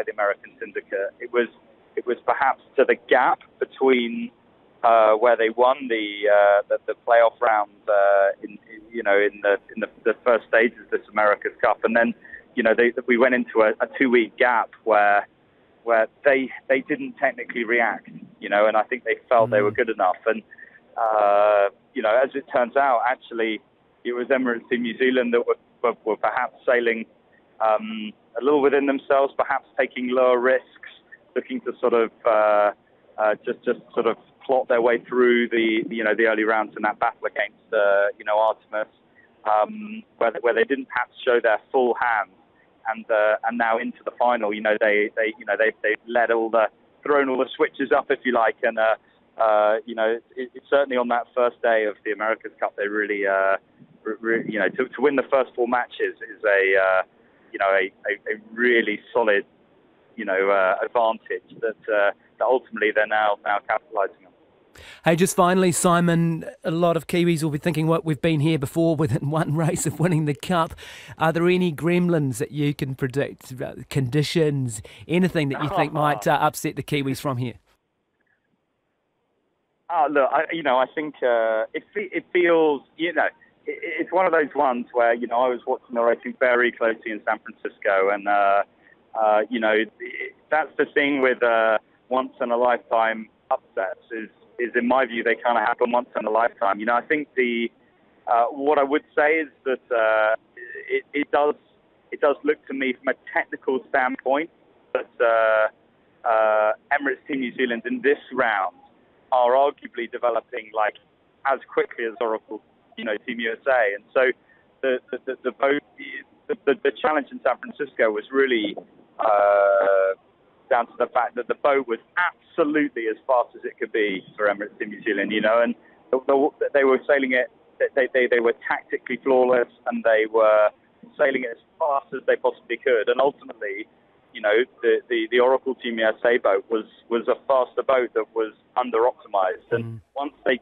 the American syndicate. It was perhaps to the gap between where they won the playoff round in the first stages of this America's Cup, and then we went into a 2-week gap where they didn't technically react, and I think they felt they were good enough. And as it turns out, actually, it was Emirates Team New Zealand that were perhaps sailing a little within themselves, perhaps taking lower risks, looking to sort of just sort of plot their way through the early rounds in that battle against Artemis, where they didn't perhaps show their full hand, and now into the final, they've thrown all the switches up, if you like, and it's certainly on that first day of the America's Cup, they really to win the first 4 matches is a really solid advantage that ultimately they're now capitalising on. Hey, just finally, Simon, a lot of Kiwis will be thinking, what we've been here before within one race of winning the Cup. Are there any gremlins that you can predict, conditions, anything that you think might upset the Kiwis from here? Look, I think it feels, it's one of those ones where, I was watching the racing very closely in San Francisco, and, that's the thing with once-in-a-lifetime upsets is in my view, they kind of happen once in a lifetime. I think what I would say is that it does look to me from a technical standpoint that Emirates Team New Zealand in this round are arguably developing as quickly as Oracle, Team USA, and so the challenge in San Francisco was really down to the fact that the boat was absolutely as fast as it could be for Emirates Team New Zealand, and they were sailing it. They were tactically flawless, and they were sailing it as fast as they possibly could. And ultimately, the Oracle Team USA boat was a faster boat that was under-optimized. And once they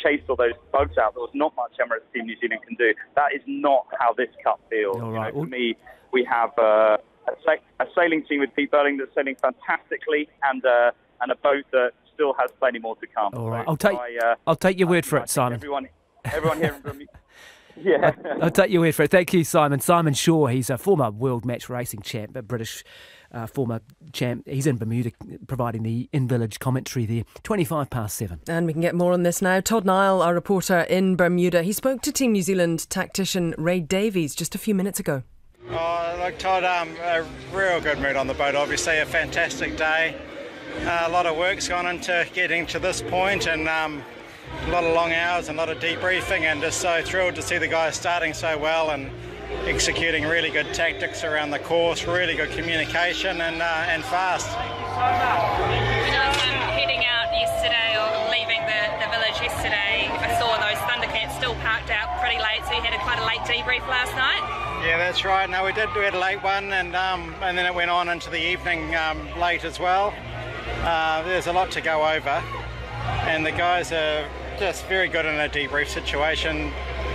chased all those bugs out, there was not much Emirates Team New Zealand can do. That is not how this Cup feels. All right. For me, we have a sailing team with Pete Burling that's sailing fantastically, and a boat that still has plenty more to come. All right, I'll take your word for it, Simon. Everyone here in Bermuda. Yeah. I'll take your word for it. Thank you, Simon. Simon Shaw, he's a former World Match Racing champ, a British former champ. He's in Bermuda providing the in-village commentary there. 7:25. And we can get more on this now. Todd Niall, our reporter in Bermuda, he spoke to Team New Zealand tactician Ray Davies just a few minutes ago. Oh, look, Todd, a real good mood on the boat. Obviously a fantastic day. A lot of work's gone into getting to this point, and a lot of long hours and a lot of debriefing, and just so thrilled to see the guys starting so well and executing really good tactics around the course, really good communication and fast. Heading out yesterday or leaving the village yesterday, I saw those Thundercats still parked out pretty late, so you had quite a late debrief last night? Yeah, that's right. No, we had a late one, and then it went on into the evening late as well. There's a lot to go over, and the guys are just very good in a debrief situation,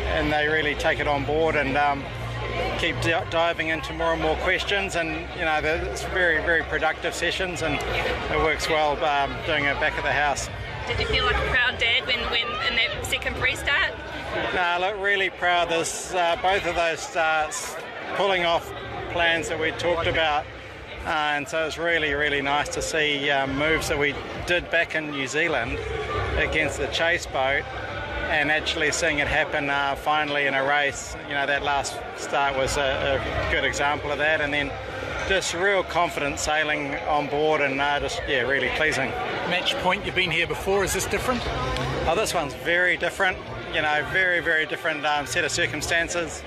and they really take it on board and keep diving into more and more questions, and it's very, very productive sessions, and it works well doing it back at the house. Did you feel like a proud dad when in that second pre-start? No, I look really proud. There's both of those starts pulling off plans that we talked about, and so it's really, really nice to see moves that we did back in New Zealand against the chase boat, and actually seeing it happen finally in a race. That last start was a good example of that, and then just real confident sailing on board, and really pleasing. Match point, you've been here before, is this different? Oh, this one's very different, very, very different set of circumstances,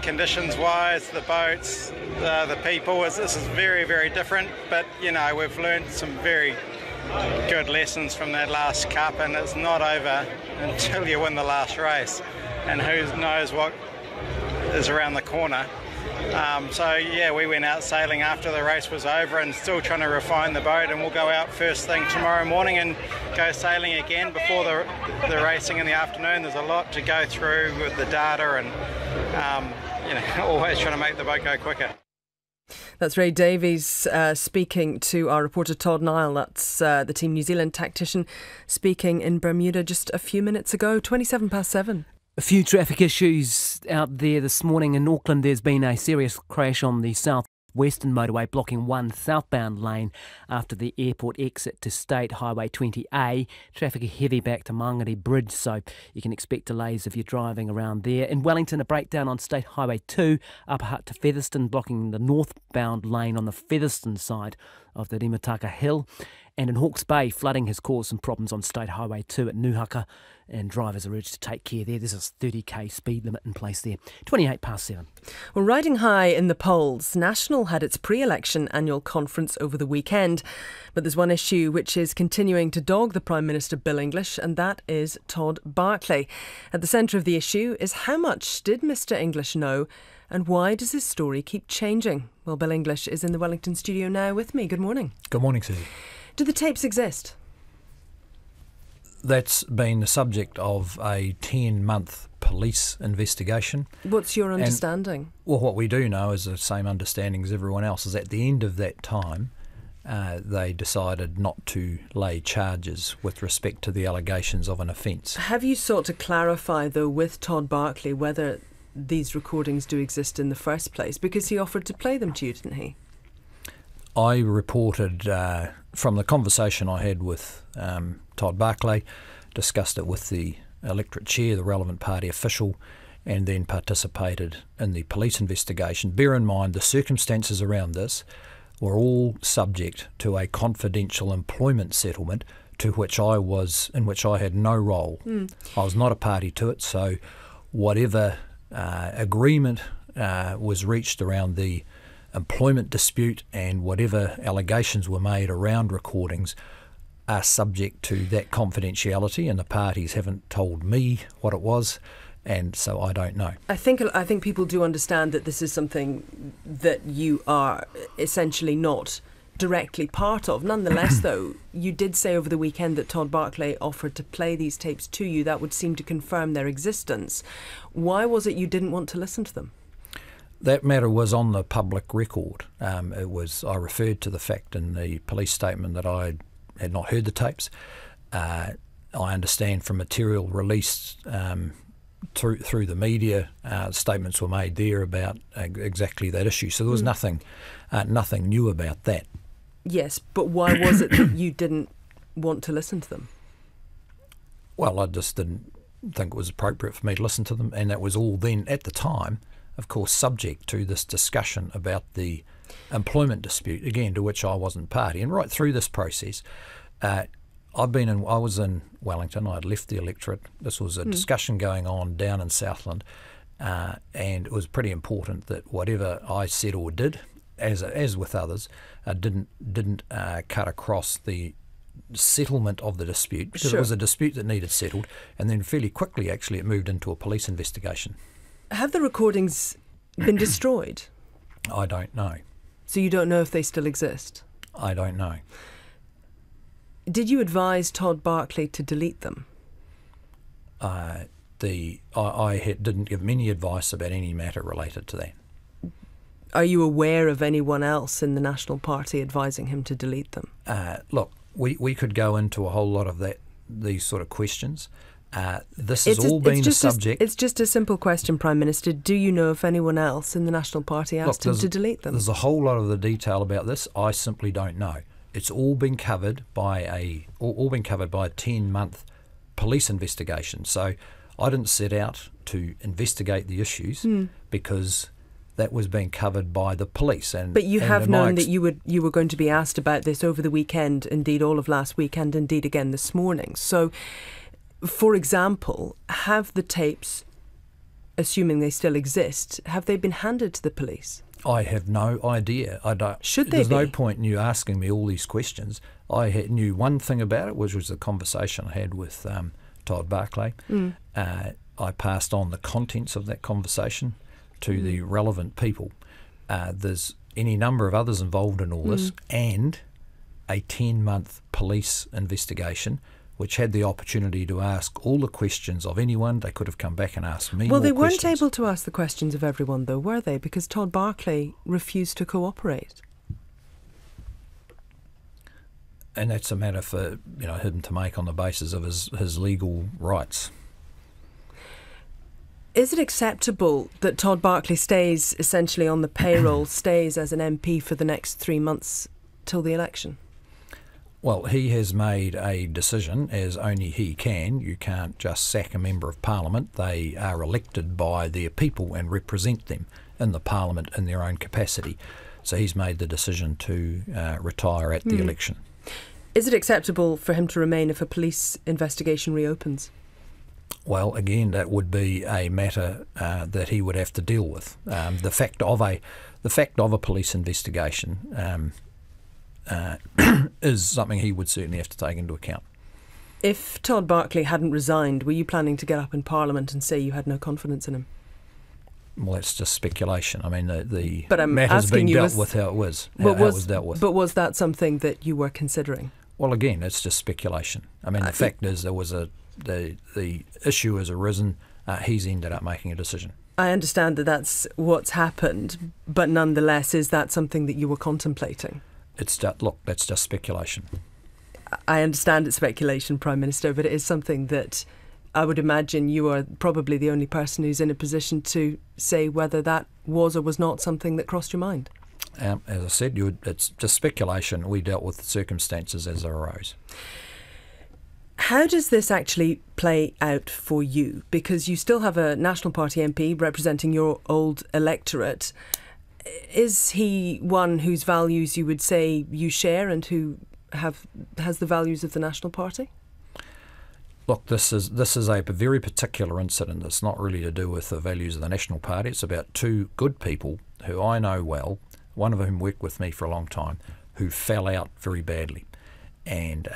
conditions-wise, the boats, the people. This is very, very different, but we've learned some very good lessons from that last Cup, and it's not over until you win the last race, and who knows what is around the corner. We went out sailing after the race was over and still trying to refine the boat, and we'll go out first thing tomorrow morning and go sailing again before the racing in the afternoon. There's a lot to go through with the data, and always trying to make the boat go quicker. That's Ray Davies speaking to our reporter Todd Niall. That's the Team New Zealand tactician speaking in Bermuda just a few minutes ago, 7:27. A few traffic issues out there this morning. In Auckland, there's been a serious crash on the south-western motorway, blocking one southbound lane after the airport exit to State Highway 20A. Traffic heavy back to Mangere Bridge, so you can expect delays if you're driving around there. In Wellington, a breakdown on State Highway 2, Upper Hutt to Featherston, blocking the northbound lane on the Featherston side of the Rimataka Hill. And in Hawke's Bay, flooding has caused some problems on State Highway 2 at Nuhaka, and drivers are urged to take care there. There's a 30k speed limit in place there. 7:28. Well, riding high in the polls, National had its pre-election annual conference over the weekend. But there's one issue which is continuing to dog the Prime Minister Bill English, and that is Todd Barclay. At the centre of the issue is how much did Mr English know, and why does his story keep changing? Well, Bill English is in the Wellington studio now with me. Good morning. Good morning, Susie. Do the tapes exist? That's been the subject of a 10-month police investigation. What's your understanding? Well, what we do know is the same understanding as everyone else, is at the end of that time, they decided not to lay charges with respect to the allegations of an offence. Have you sought to clarify, though, with Todd Barclay whether these recordings do exist in the first place? Because he offered to play them to you, didn't he? I reported from the conversation I had with Todd Barclay, discussed it with the electorate chair, the relevant party official, and then participated in the police investigation. Bear in mind, the circumstances around this were all subject to a confidential employment settlement in which I had no role. I was not a party to it, so whatever agreement was reached around the employment dispute and whatever allegations were made around recordings are subject to that confidentiality, and the parties haven't told me what it was, and so I don't know. I think people do understand that this is something that you are essentially not directly part of. Nonetheless, though, you did say over the weekend that Todd Barclay offered to play these tapes to you. That would seem to confirm their existence. Why was it you didn't want to listen to them? That matter was on the public record. I referred to the fact in the police statement that I had not heard the tapes. I understand from material released through the media, statements were made there about exactly that issue. So there was nothing new about that. Yes, but why was it that you didn't want to listen to them? Well, I just didn't think it was appropriate for me to listen to them, and that was all then, at the time, of course, subject to this discussion about the employment dispute, again, to which I wasn't party. And right through this process, I was in Wellington. I'd left the electorate. This was a discussion going on down in Southland, and it was pretty important that whatever I said or did, as with others, didn't cut across the settlement of the dispute, because it was a dispute that needed settled, and then fairly quickly, actually, it moved into a police investigation. Have the recordings been destroyed? I don't know. So you don't know if they still exist? I don't know. Did you advise Todd Barclay to delete them? I didn't give him any advice about any matter related to that. Are you aware of anyone else in the National Party advising him to delete them? Look, we could go into a whole lot of these sort of questions. This has all been a subject. It's just a simple question, Prime Minister. Do you know if anyone else in the National Party asked him to delete them? There's a whole lot of the detail about this. I simply don't know. It's all been covered by a 10-month police investigation. So I didn't set out to investigate the issues because that was being covered by the police. But you have known that you were going to be asked about this over the weekend, indeed all of last week, and indeed again this morning. So, for example, have the tapes, assuming they still exist, have they been handed to the police? I have no idea. Should they There's be? no point in you asking me all these questions. I knew one thing about it, which was the conversation I had with Todd Barclay. I passed on the contents of that conversation to the relevant people. There's any number of others involved in all this, and a 10-month police investigation which had the opportunity to ask all the questions of anyone. They could have come back and asked me Well, more they weren't questions. able to ask the questions of everyone, though, were they? Because Todd Barclay refused to cooperate. And that's a matter for him to make on the basis of his legal rights. Is it acceptable that Todd Barclay stays essentially on the payroll, stays as an MP for the next 3 months till the election? Well, he has made a decision, as only he can. You can't just sack a member of Parliament. They are elected by their people and represent them in the Parliament in their own capacity. So he's made the decision to retire at the election. Is it acceptable for him to remain if a police investigation reopens? Well, again, that would be a matter that he would have to deal with. The fact of a police investigation is something he would certainly have to take into account. If Todd Barclay hadn't resigned, were you planning to get up in Parliament and say you had no confidence in him? Well, that's just speculation. I mean, the But I'm matter's asking been you dealt with how it was, how it was dealt with. But was that something that you were considering? Well, again, it's just speculation. I mean, the fact is there was the issue has arisen. He's ended up making a decision. I understand that that's what's happened, but nonetheless, is that something that you were contemplating? That's just speculation. I understand it's speculation, Prime Minister, but it is something that I would imagine you are probably the only person who's in a position to say whether that was or was not something that crossed your mind. As I said, it's just speculation. We dealt with the circumstances as they arose. How does this actually play out for you? Because you still have a National Party MP representing your old electorate. Is he one whose values you would say you share and who has the values of the National Party? Look, this is a very particular incident. It's not really to do with the values of the National Party. It's about two good people who I know well, one of whom worked with me for a long time, who fell out very badly. And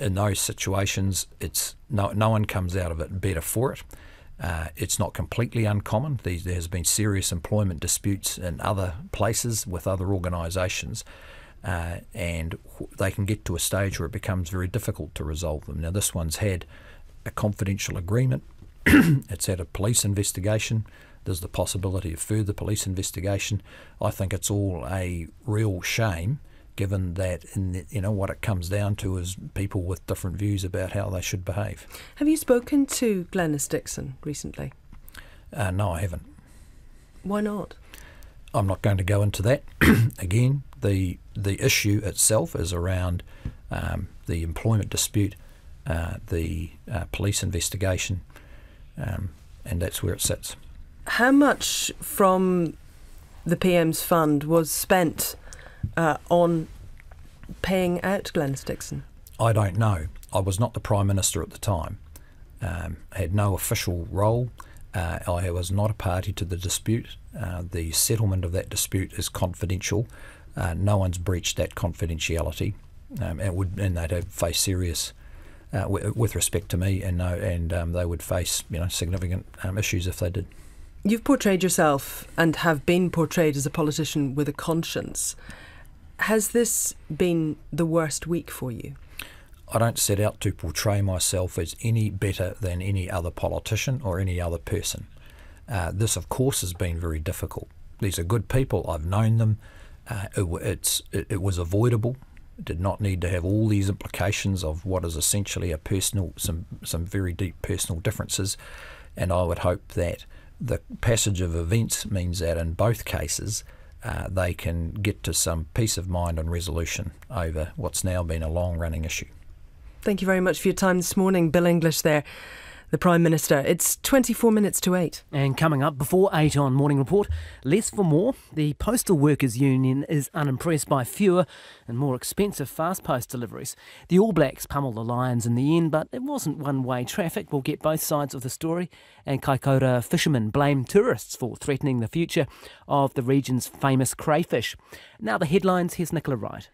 in those situations, no one comes out of it better for it. It's not completely uncommon. There has been serious employment disputes in other places with other organisations, and they can get to a stage where it becomes very difficult to resolve them. Now, this one's had a confidential agreement. It's had a police investigation. There's the possibility of further police investigation. I think it's all a real shame, given that what it comes down to is people with different views about how they should behave. Have you spoken to Glenys Dixon recently? No, I haven't. Why not? I'm not going to go into that. Again, the issue itself is around the employment dispute, the police investigation, and that's where it sits. How much from the PM's fund was spent on paying out Glenys Dixon? I don't know. I was not the Prime Minister at the time. Had no official role. I was not a party to the dispute. The settlement of that dispute is confidential. No one's breached that confidentiality, and they'd have faced serious, with respect to me, and they would face significant issues if they did. You've portrayed yourself and have been portrayed as a politician with a conscience. Has this been the worst week for you? I don't set out to portray myself as any better than any other politician or any other person. This, of course, has been very difficult. These are good people. I've known them. It was avoidable. It did not need to have all these implications of what is essentially some very deep personal differences. And I would hope that the passage of events means that in both cases they can get to some peace of mind and resolution over what's now been a long-running issue. Thank you very much for your time this morning. Bill English there, the Prime Minister. It's 24 minutes to 8. And coming up before 8 on Morning Report, less for more. The Postal Workers Union is unimpressed by fewer and more expensive fast post deliveries. The All Blacks pummeled the Lions in the end, but it wasn't one-way traffic. We'll get both sides of the story. And Kaikoura fishermen blame tourists for threatening the future of the region's famous crayfish. Now the headlines, here's Nicola Wright.